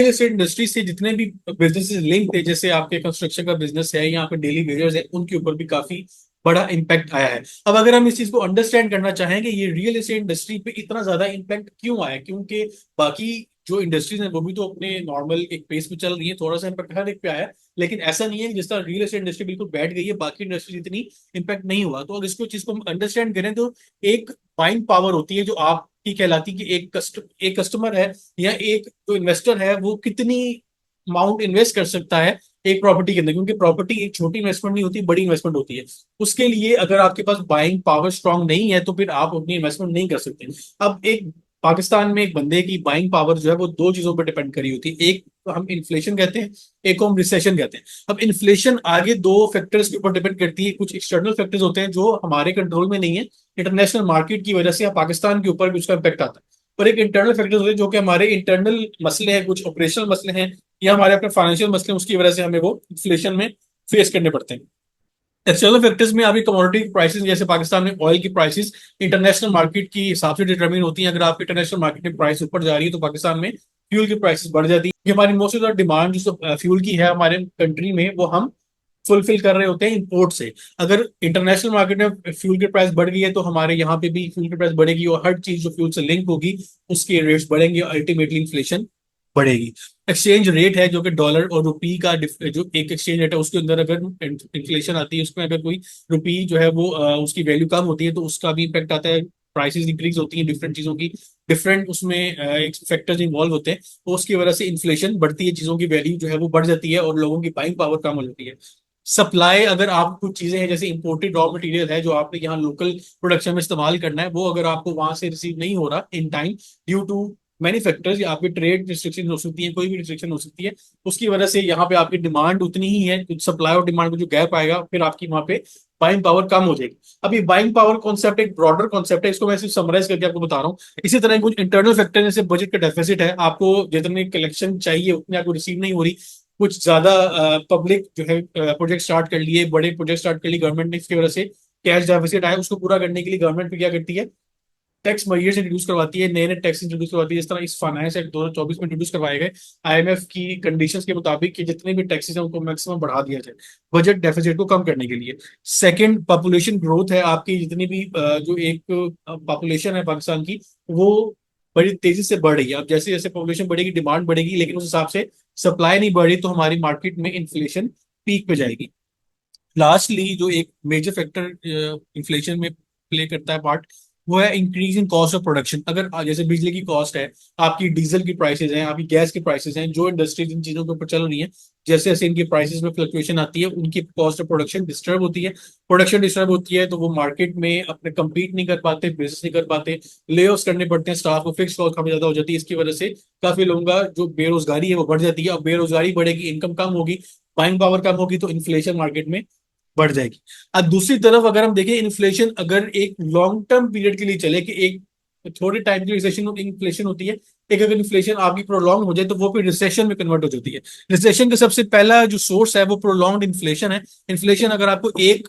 Estate industry से जितने भी बिजनेसेस लिंक थे, जैसे आपके कंस्ट्रक्शन का बिजनेस है, यहाँ पे डेली वेजर्स है, उनके ऊपर भी काफी बड़ा इम्पैक्ट आया है। अब अगर हम इस चीज को अंडरस्टैंड करना चाहेंगे ये रियल एस्टेट इंडस्ट्री पे इतना ज्यादा इम्पैक्ट क्यों आया, क्योंकि बाकी जो इंडस्ट्रीज हैं वो भी तो अपने नॉर्मल एक पेस पे चल रही है, थोड़ा सा इम्पैक्ट हर एक पे आया है। लेकिन ऐसा नहीं है कि जिस तरह रियल एस्टेट इंडस्ट्री बिल्कुल बैठ गई है, बाकी इंडस्ट्री इतनी इम्पैक्ट नहीं हुआ। तो अगर इसको चीज को हम अंडरस्टैंड करें तो एक बाइंग पावर होती है जो आपकी कहलाती है कि एक कस्टमर है या एक जो इन्वेस्टर है वो कितनी अमाउंट इन्वेस्ट कर सकता है एक प्रॉपर्टी के अंदर, क्योंकि प्रॉपर्टी एक छोटी इन्वेस्टमेंट नहीं होती, बड़ी इन्वेस्टमेंट होती है। उसके लिए अगर आपके पास बाइंग पावर स्ट्रांग नहीं है तो फिर आप अपनी इन्वेस्टमेंट नहीं कर सकते। अब एक पाकिस्तान में एक बंदे की बाइंग पावर जो है वो दो चीजों पर डिपेंड करी होती है, एक तो हम इन्फ्लेशन कहते हैं, एक को हम रिसेशन कहते हैं। अब इन्फ्लेशन आगे दो फैक्टर्स के ऊपर डिपेंड करती है, कुछ एक्सटर्नल फैक्टर्स होते हैं जो हमारे कंट्रोल में नहीं है, इंटरनेशनल मार्केट की वजह से या पाकिस्तान के ऊपर भी उसका इम्पैक्ट आता है। और एक इंटरनल फैक्टर्स होते हैं जो कि हमारे इंटरनल मसले हैं, कुछ ऑपरेशनल मसले हैं या हमारे अपने फाइनेंशियल मसले हैं, उसकी वजह से हमें वो इन्फ्लेशन में फेस करने पड़ते हैं। एक्सटर्नल फैक्टर्स में अभी कमोडिटी प्राइसेस, जैसे पाकिस्तान में ऑयल की प्राइसेस इंटरनेशनल मार्केट की हिसाब से डिटरमिन होती हैं। अगर आपकी इंटरनेशनल मार्केट में प्राइस ऊपर जा रही है तो पाकिस्तान में फ्यूल की प्राइसेस बढ़ जाती है, क्योंकि हमारी मोस्ट ऑफ द डिमांड जो फ्यूल की है हमारे कंट्री में वो हम फुलफिल कर रहे होते हैं इंपोर्ट से। अगर इंटरनेशनल मार्केट में फ्यूल की प्राइस बढ़ गई है तो हमारे यहाँ पे भी फ्यूल की प्राइस बढ़ेगी, और हर चीज जो फ्यूल से लिंक होगी उसके रेट्स बढ़ेंगे और अल्टीमेटली इन्फ्लेशन बढ़ेगी। एक्सचेंज रेट है जो कि डॉलर और रुपी का जो एक एक्सचेंज रेट है उसके अंदर अगर इन्फ्लेशन आती है, उसमें अगर कोई रुपी जो है वो उसकी वैल्यू कम होती है तो उसका भी इम्पेक्ट आता है। प्राइसेस इंक्रीज होती हैं डिफरेंट चीजों की, डिफरेंट उसमें फैक्टर्स इन्वॉल्व होते हैं, तो उसकी वजह से इन्फ्लेशन बढ़ती है, चीजों की वैल्यू जो है वो बढ़ जाती है और लोगों की बाइंग पावर कम हो जाती है। सप्लाई, अगर आप कुछ चीजें हैं जैसे इंपोर्टेड रॉ मटेरियल है जो आपने यहाँ लोकल प्रोडक्शन में इस्तेमाल करना है, वो अगर आपको वहां से रिसीव नहीं हो रहा in time due to many factors, या आपकी ट्रेड रिस्ट्रिक्शन हो सकती है, कोई भी रिस्ट्रिक्शन हो सकती है, उसकी वजह से यहाँ पे आपकी डिमांड उतनी ही है, सप्लाई और डिमांड में जो गैप आएगा फिर आपकी वहां पे बाइंग पावर कम हो जाएगी। अभी बाइंग पावर कॉन्सेप्ट एक ब्रॉडर कॉन्सेप्ट है, इसको मैं सिर्फ समराइज करके आपको बता रहा हूँ। इसी तरह कुछ इंटरनल फैक्टर जैसे बजट का डेफिसिट है, आपको जितनी कलेक्शन चाहिए उतनी आपको रिसीव नहीं हो रही, कुछ ज्यादा पब्लिक जो है प्रोजेक्ट स्टार्ट कर लिए, बड़े प्रोजेक्ट स्टार्ट कर लिए गवर्नमेंट ने, इसकी वजह से कैश डेफिसिट आया, उसको पूरा करने के लिए गवर्नमेंट क्या करती है, टैक्स मईयर्स इंट्रोड्यूस करवाती है, नए नए टैक्स इंट्रोड्यूस करवाती है। जिस तरह इस फाइनेंस एक्ट 2024 में इंट्रोड्यूस करवाए गए आईएमएफ की कंडीशंस के मुताबिक कि जितने भी टैक्सेस हैं उनको मैक्सिमम बढ़ा दिया जाए बजट डेफिसिट को कम करने के लिए। सेकंड, पॉपुलेशन ग्रोथ है, आपकी जितनी भी जो एक पॉपुलेशन है पाकिस्तान की वो बड़ी तेजी से बढ़ रही है। अब जैसे जैसे पॉपुलेशन बढ़ेगी डिमांड बढ़ेगी, लेकिन उस हिसाब से सप्लाई नहीं बढ़ रही, तो हमारी मार्केट में इन्फ्लेशन पीक पे जाएगी। लास्टली जो एक मेजर फैक्टर इन्फ्लेशन में प्ले करता है पार्ट, वो है increase in cost of production. अगर जैसे बिजली की कॉस्ट है, आपकी डीजल की प्राइसेस हैं, आपकी गैस की प्राइसेस हैं, जो इंडस्ट्रीज इन चीजों के ऊपर चल रही हैं, जैसे जैसे इनकी प्राइसेस में फ्लक्चुएशन आती है उनकी कॉस्ट ऑफ प्रोडक्शन डिस्टर्ब होती है। प्रोडक्शन डिस्टर्ब होती है तो वो मार्केट में अपने compete नहीं कर पाते, बिजनेस नहीं कर पाते, ले ऑफ करने पड़ते हैं, स्टाफ को फिक्स कॉस्ट काफी ज्यादा हो जाती है। इसकी वजह से काफी लोगों का जो बेरोजगारी है वो बढ़ जाती है, और बेरोजगारी बढ़ेगी, इनकम कम होगी, बाइंग पावर कम होगी, तो इन्फ्लेशन मार्केट में बढ़ जाएगी। अब दूसरी तरफ अगर हम देखें, इन्फ्लेशन अगर एक लॉन्ग टर्म पीरियड के लिए चले, कि एक थोड़े टाइम की रिसेशन इन्फ्लेशन होती है, एक अगर इन्फ्लेशन आपकी प्रोलॉन्ग हो जाए तो वो फिर रिसेशन में कन्वर्ट हो जाती है। रिसेशन का सबसे पहला जो सोर्स है वो प्रोलॉन्ग इन्फ्लेशन है। इन्फ्लेशन अगर आपको एक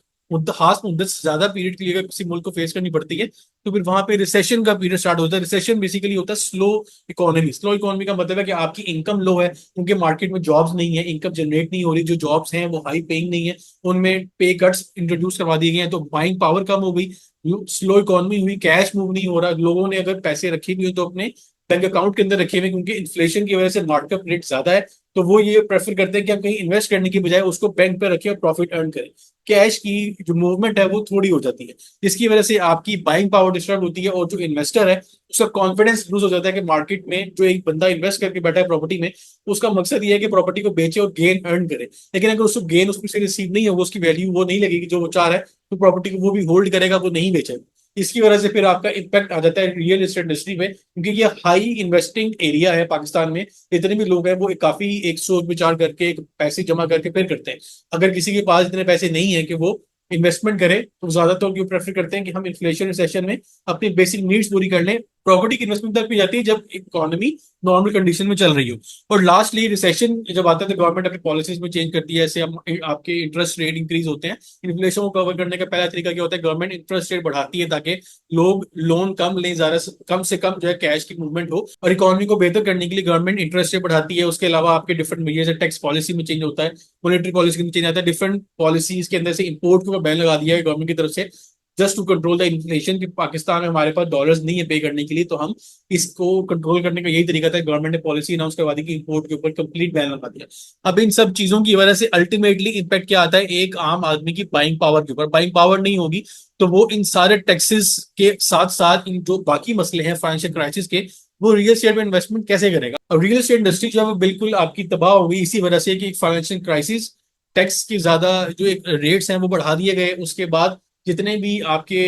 खास मुद्दत से ज्यादा पीरियड के लिए अगर किसी मुल्क को फेस करनी पड़ती है तो फिर वहां पे रिसेशन का पीरियड स्टार्ट होता है। रिसेशन बेसिकली होता है स्लो इकोनॉमी। स्लो इकोनॉमी का मतलब है कि आपकी इनकम लो है, क्योंकि मार्केट में जॉब्स नहीं है, इनकम जनरेट नहीं हो रही, जो जॉब्स हैं वो हाई पेइंग नहीं है, उनमें पे कट्स इंट्रोड्यूस करवा दिए गए हैं, तो बाइंग पावर कम हो गई, स्लो इकोनॉमी हुई, कैश मूव नहीं हो रहा, लोगों ने अगर पैसे रखे भी हो तो अपने बैंक अकाउंट के अंदर रखे हुए, क्योंकि इन्फ्लेशन की वजह से मार्कअप रेट ज्यादा है, तो वो ये प्रेफर करते हैं कि हम कहीं इन्वेस्ट करने की बजाय उसको बैंक पे रखें और प्रॉफिट अर्न करें। कैश की जो मूवमेंट है वो थोड़ी हो जाती है, जिसकी वजह से आपकी बाइंग पावर डिस्टर्ब होती है, और जो इन्वेस्टर है उसका कॉन्फिडेंस लूज हो जाता है कि मार्केट में जो एक बंदा इन्वेस्ट करके बैठा है प्रॉपर्टी में, उसका मकसद ये है कि प्रॉपर्टी को बेचे और गेन अर्न करे। लेकिन अगर उसको गेन उसमें से रिसीव नहीं होगा, उसकी वैल्यू वो नहीं लगेगी जो वो चाह रहा है, तो प्रॉपर्टी को वो भी होल्ड करेगा, वो नहीं बेचेगा। इसकी वजह से फिर आपका इम्पैक्ट आ जाता है रियल एस्टेट इंडस्ट्री में, क्योंकि ये हाई इन्वेस्टिंग एरिया है पाकिस्तान में। इतने भी लोग हैं वो काफी एक सोच विचार करके एक पैसे जमा करके फिर करते हैं। अगर किसी के पास इतने पैसे नहीं है कि वो इन्वेस्टमेंट करे, तो ज्यादातर क्यों प्रेफर करते हैं कि हम इन्फ्लेशन रिसेशन में अपनी बेसिक नीड्स पूरी कर लें, प्रॉपर्टी की इन्वेस्टमेंट तक भी जाती है जब इकोनॉमी नॉर्मल कंडीशन में चल रही हो। और लास्टली रिसेशन जब आता है तो गवर्नमेंट अपनी पॉलिसीज में चेंज करती है। ऐसे हम आपके इंटरेस्ट रेट इंक्रीज होते हैं, इन्फ्लेशन को कवर करने का पहला तरीका क्या होता है, गवर्नमेंट इंटरेस्ट रेट बढ़ाती है ताकि लोग लोन कम लें, ज्यादा कम से कम जो है कैश की मूवमेंट हो। और इकोनॉमी को बेहतर करने के लिए गवर्नमेंट इंटरेस्ट रेट बढ़ाती है। उसके अलावा आपके डिफरेंट मेजर्स है, टैक्स पॉलिसी में चेंज होता है, मॉनेटरी पॉलिसी में चेंज आता है, डिफरेंट पॉलिसीज के अंदर से इंपोर्ट को बैन लगा दिया है गवर्नमेंट की तरफ से, just to control the inflation. कि पाकिस्तान में हमारे पास डॉलर्स नहीं है पे करने के लिए, तो हम इसको कंट्रोल करने का यही तरीका था। गवर्नमेंट ने पॉलिसी अनाउंस करवा दी कि इंपोर्ट के ऊपर कंप्लीट बैन लगा दिया। अब इन सब चीजों की वजह से अल्टीमेटली इम्पैक्ट क्या आता है, एक आम आदमी की बाइंग पावर के ऊपर। बाइंग पावर नहीं होगी तो वो इन सारे टैक्सेस के साथ साथ इन जो बाकी मसले हैं फाइनेंशियल क्राइसिस के, वो रियल एस्टेट में इन्वेस्टमेंट कैसे करेगा। और रियल एस्टेट इंडस्ट्री जो है वो बिल्कुल आपकी तबाह हो गई इसी वजह से कि फाइनेंशियल क्राइसिस, टैक्स की ज्यादा जो एक रेट्स हैं वो बढ़ा दिए गए। उसके बाद जितने भी आपके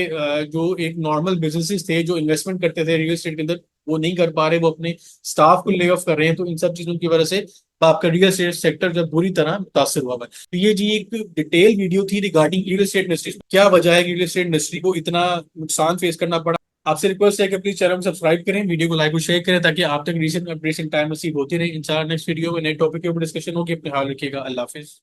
जो एक नॉर्मल बिजनेसेस थे जो इन्वेस्टमेंट करते थे रियल एस्टेट के अंदर, वो नहीं कर पा रहे, वो अपने स्टाफ को ले ऑफ कर रहे हैं। तो इन सब चीजों की वजह से आपका रियल एस्टेट सेक्टर जब बुरी तरह मुतासर हुआ है। तो ये जी एक डिटेल वीडियो थी रिगार्डिंग रियल एस्टेट इंडस्ट्री, क्या वजह है कि रियल एस्टेट इंडस्ट्री को इतना नुकसान फेस करना पड़ा। आपसे रिक्वेस्ट है कि प्लीज चैनल सब्सक्राइब करें, वीडियो को लाइक और शेयर करें ताकि आप तक रीसेंट अपडेट्स इन टाइम नसीब होती रहे। इंशाल्लाह नेक्स्ट वीडियो में नए टॉपिक के ऊपर डिस्कशन होगी। अपने ख्याल रखिएगा। अल्लाह हाफिज।